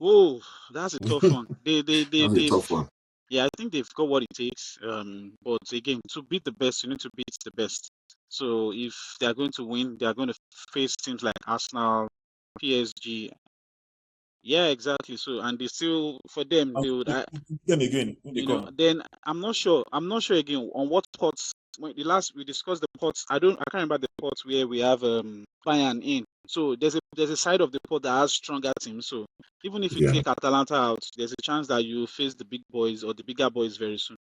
Oh, that's a tough one. That's a tough one. Yeah, I think they've got what it takes. But again, to beat the best, you need to beat the best. So if they are going to win, they are going to face teams like Arsenal, PSG. Yeah, exactly. So, and they still, for them, they would, Then again, when they come. then I'm not sure. I'm not sure again on what pots. When the last we discussed the pots, I can't remember the pots where we have Bayern in. So there's a side of the pot that has stronger teams. So even if you Yeah. take Atalanta out, there's a chance that you face the big boys or the bigger boys very soon.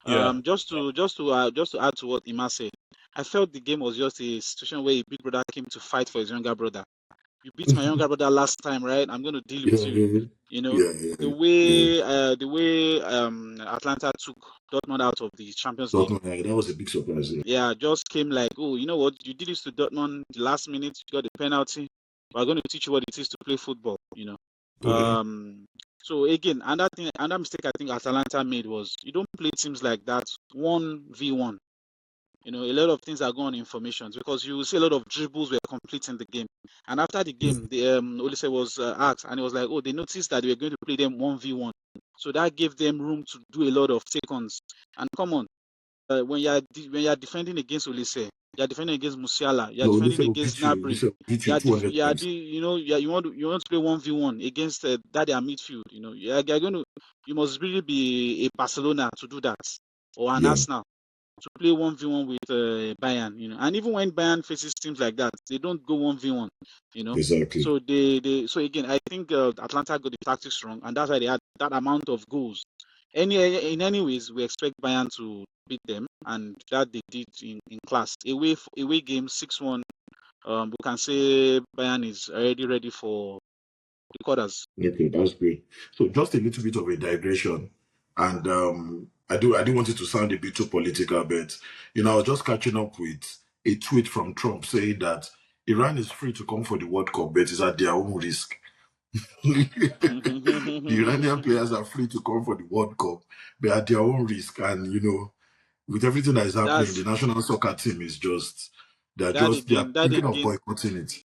Yeah. Just to add to what Ima said, I felt the game was just a situation where a big brother came to fight for his younger brother. You beat my younger brother last time, right? I'm going to deal with you. You know, Yeah. the way Atlanta took Dortmund out of the Champions League. Dortmund, that was a big surprise. Yeah, just came like, oh, you know what? You did this to Dortmund the last minute. You got the penalty. We're going to teach you what it is to play football. Okay. So again, another mistake I think Atalanta made was you don't play teams like that 1v1. A lot of things are going on in formations because you will see a lot of dribbles were completing the game. And after the game, the Olise was asked, and it was like, oh, they noticed that they were going to play them 1v1. So that gave them room to do a lot of take-ons. And come on, when you are defending against Olise, you are defending against Musiala, you are defending against Nabri, you want to play 1v1 against that their midfield. You must really be a Barcelona to do that, or an Arsenal to play 1v1 with Bayern, and even when Bayern faces teams like that, they don't go 1v1, Exactly. So again, I think Atlanta got the tactics wrong, and that's why they had that amount of goals. In any ways, we expect Bayern to beat them, and that they did in class. Away game 6-1. We can say Bayern is already ready for the quarters. Okay, that's great. So just a little bit of a digression, and I didn't want it to sound a bit too political, but I was just catching up with a tweet from Trump saying that Iran is free to come for the World Cup, but it's at their own risk. The Iranian players are free to come for the World Cup, but at their own risk. And with everything that is happening, the national soccer team is they are thinking of boycotting it.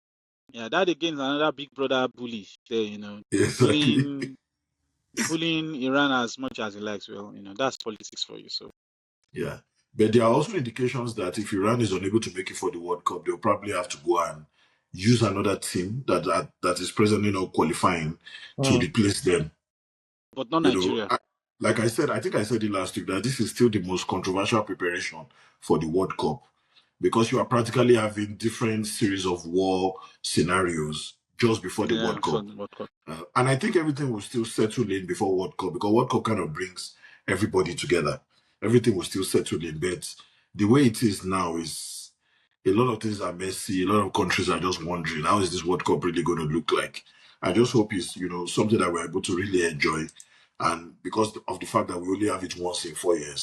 Yeah, that again is another big brother bully there, Exactly. bullying Iran as much as he likes. Well, that's politics for you. So yeah, but there are also indications that if Iran is unable to make it for the World Cup, they'll probably have to go and use another team that is presently not qualifying to replace them. But not Nigeria. Like I said, I think I said it last week that this is still the most controversial preparation for the World Cup because you are practically having different series of war scenarios just before the World Cup. And I think everything will still settle in before World Cup because World Cup kind of brings everybody together. Everything will still settle in, but the way it is now is a lot of things are messy. A lot of countries are just wondering, how is this World Cup really going to look like? I just hope it's, something that we're able to really enjoy. And because of the fact that we only have it once in 4 years.